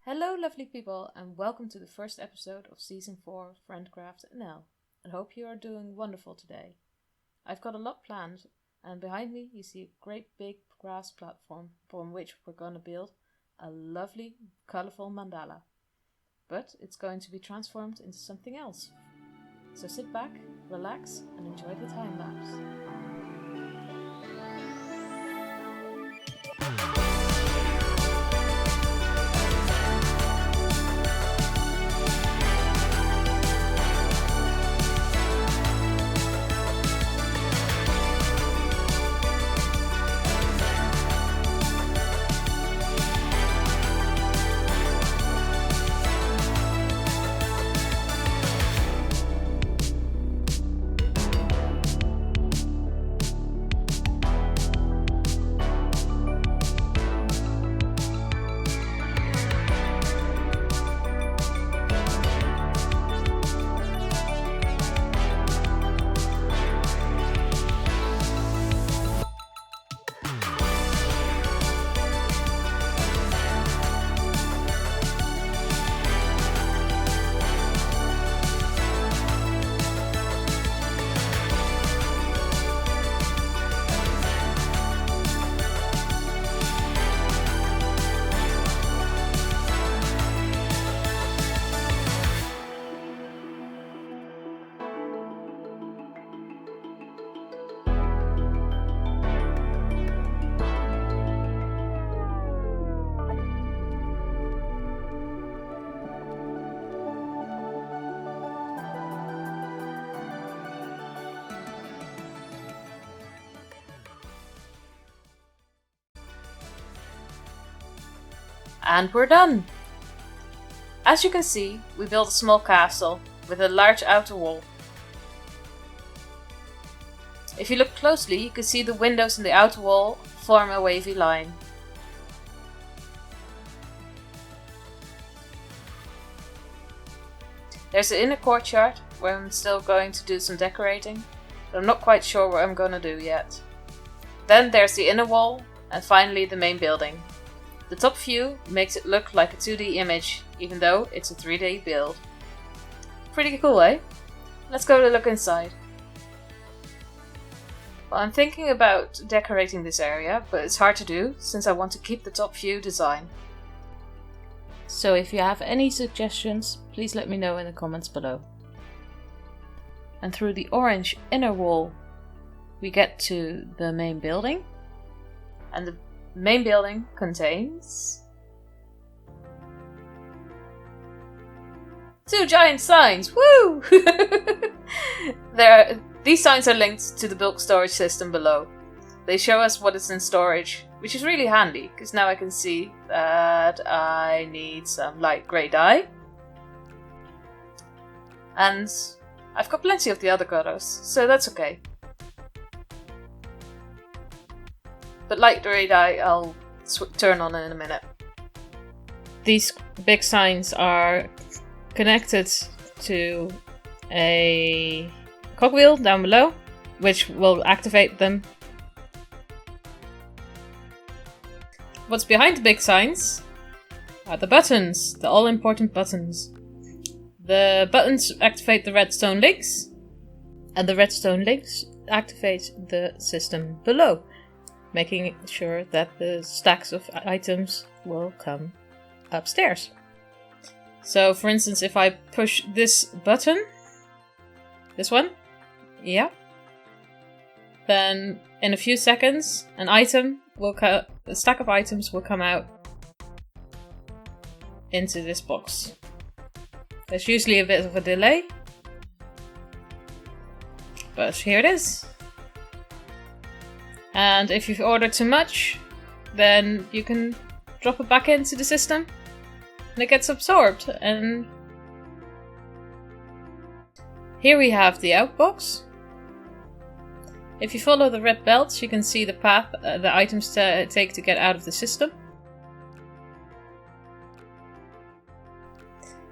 Hello lovely people and welcome to the first episode of Season 4 of Friendcraft NL. I hope you are doing wonderful today. I've got a lot planned and behind me you see a great big grass platform from which we're going to build a lovely colourful mandala. But it's going to be transformed into something else. So sit back, relax and enjoy the time lapse. And we're done! As you can see, we built a small castle with a large outer wall. If you look closely, you can see the windows in the outer wall form a wavy line. There's the inner courtyard where I'm still going to do some decorating, but I'm not quite sure what I'm going to do yet. Then there's the inner wall and finally the main building. The top view makes it look like a 2D image, even though it's a 3D build. Pretty cool, eh? Let's go look inside. Well, I'm thinking about decorating this area, but it's hard to do since I want to keep the top view design. So if you have any suggestions, please let me know in the comments below. And through the orange inner wall, we get to the main building. And the main building contains 2 giant signs. Woo! These signs are linked to the bulk storage system below. They show us what is in storage, which is really handy because now I can see that I need some light grey dye. And I've got plenty of the other colors, so that's okay. But light grey dye I'll turn on in a minute. These big signs are connected to a cogwheel down below, which will activate them. What's behind the big signs are the buttons, the all-important buttons. The buttons activate the redstone links, and the redstone links activate the system below, making sure that the stacks of items will come upstairs. So for instance, if I push this button, this one, yeah, then in a few seconds a stack of items will come out into this box. There's usually a bit of a delay, but here it is. And if you've ordered too much, then you can drop it back into the system and it gets absorbed. And here we have the outbox. If you follow the red belts, you can see the path the items take to get out of the system.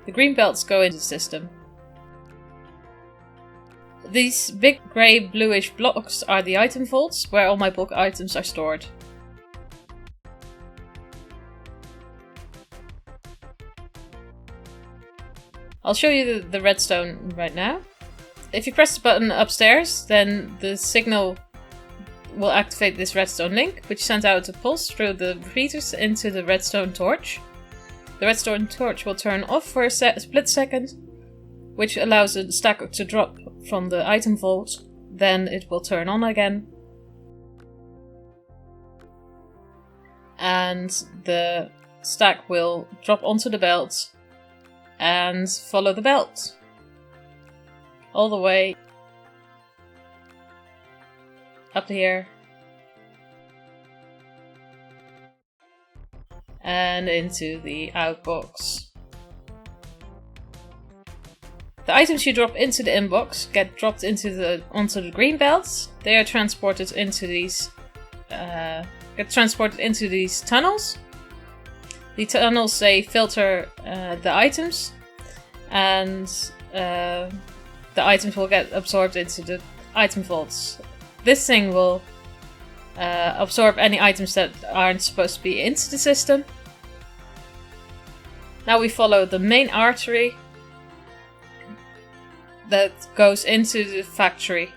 The green belts go into the system. These big grey bluish blocks are the item vaults where all my bulk items are stored. I'll show you the redstone right now. If you press the button upstairs, then the signal will activate this redstone link, which sends out a pulse through the repeaters into the redstone torch. The redstone torch will turn off for a split second, which allows the stack to drop from the item vault. Then it will turn on again. And the stack will drop onto the belt and follow the belt all the way up here and into the outbox. The items you drop into the inbox get dropped onto the green belts. They are transported into these tunnels. The tunnels, they filter the items, and the items will get absorbed into the item vaults. This thing will absorb any items that aren't supposed to be into the system. Now we follow the main artery that goes into the factory.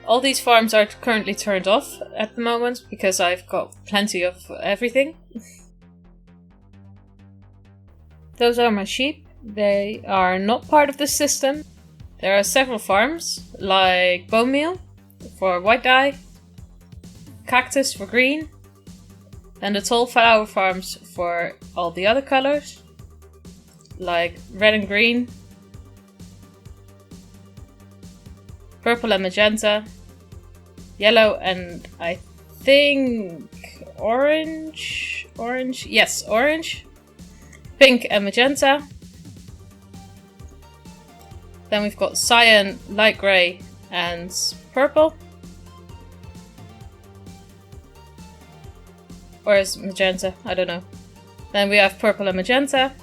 All these farms are currently turned off at the moment because I've got plenty of everything. Those are my sheep. They are not part of the system. There are several farms, like bone meal for white dye, cactus for green, and the tall flower farms for all the other colors, like red and green, purple and magenta, yellow and I think orange, yes, orange, pink and magenta. Then we've got cyan, light grey and purple. Or is magenta? I don't know. Then we have purple and magenta.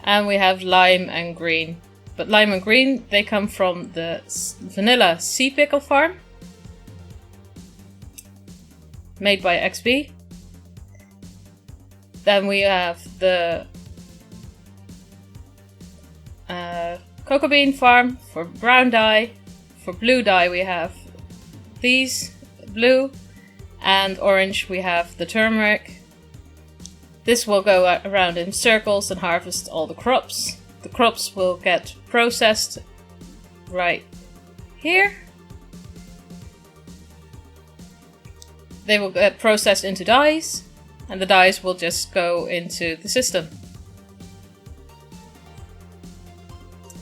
And we have lime and green. But lime and green, they come from the vanilla sea pickle farm. Made by XB. Then we have the cocoa bean farm for brown dye. For blue dye we have these, blue, and orange we have the turmeric. This will go around in circles and harvest all the crops. The crops will get processed right here. They will get processed into dyes, and the dyes will just go into the system.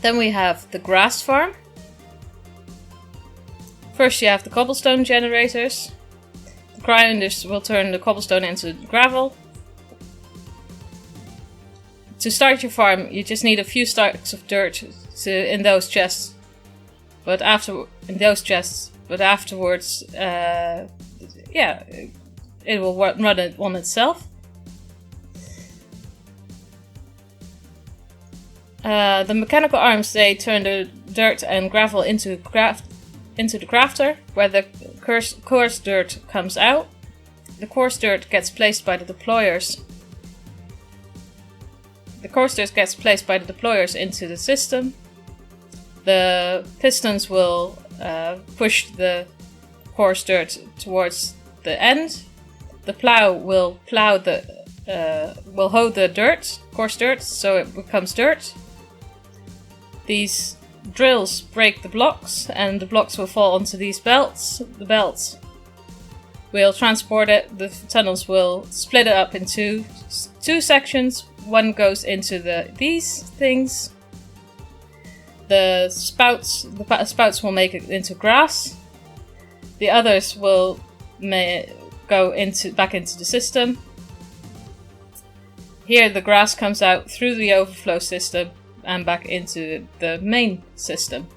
Then we have the grass farm. First you have the cobblestone generators. The grinders will turn the cobblestone into gravel. To start your farm, you just need a few stacks of dirt in those chests. But afterwards, yeah, it will run it on itself. The mechanical arms, they turn the dirt and gravel into the crafter, where the coarse dirt comes out. The coarse dirt gets placed by the deployers. The coarse dirt gets placed by the deployers into the system. The pistons will push the coarse dirt towards the end. The plow will hoe the dirt, coarse dirt, so it becomes dirt. These drills break the blocks, and the blocks will fall onto these belts. The belts will transport it. The tunnels will split it up into two sections. One goes into these things. The spouts will make it into grass. The others will go back into the system. Here the grass comes out through the overflow system and back into the main system.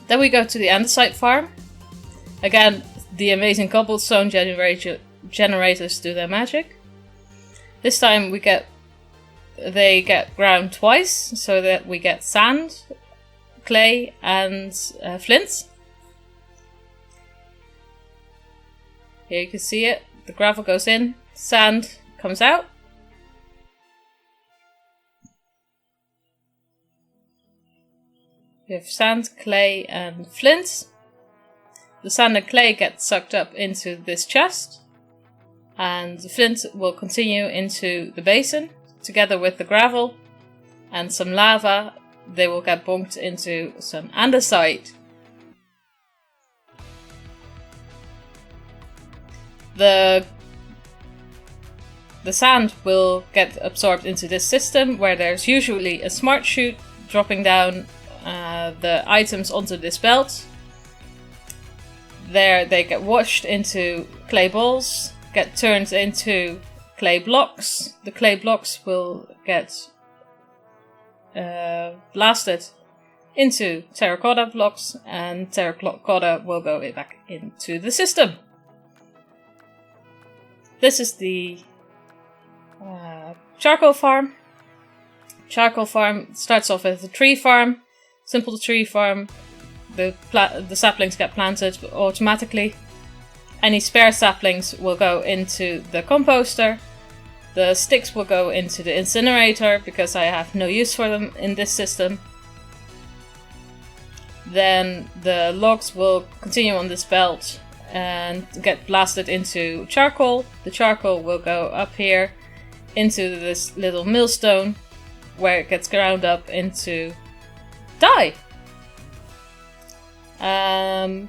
Then we go to the andesite farm. Again, the amazing cobblestone generators do their magic. This time they get ground twice, so that we get sand, clay and flint. Here you can see it. the gravel goes in, sand comes out. We have sand, clay and flint. The sand and clay get sucked up into this chest, and the flint will continue into the basin together with the gravel and some lava. They will get bonked into some andesite. The sand will get absorbed into this system, where there's usually a smart chute dropping down the items onto this belt. There they get washed into clay balls, get turned into clay blocks. The clay blocks will get blasted into terracotta blocks, and terracotta will go back into the system. This is the charcoal farm. Charcoal farm starts off as a tree farm, simple tree farm. The saplings get planted automatically. Any spare saplings will go into the composter. The sticks will go into the incinerator because I have no use for them in this system. Then the logs will continue on this belt and get blasted into charcoal. The charcoal will go up here into this little millstone, where it gets ground up into dye.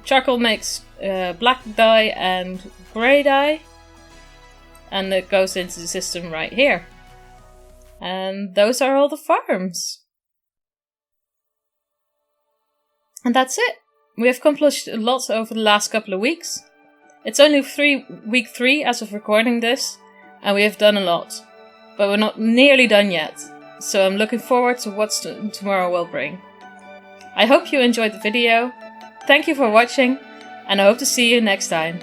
Charcoal makes black dye and grey dye, and it goes into the system right here. And those are all the farms. And that's it. We have accomplished a lot over the last couple of weeks. It's only week 3 as of recording this, and we have done a lot. But we're not nearly done yet, so I'm looking forward to what tomorrow will bring. I hope you enjoyed the video. Thank you for watching, and I hope to see you next time.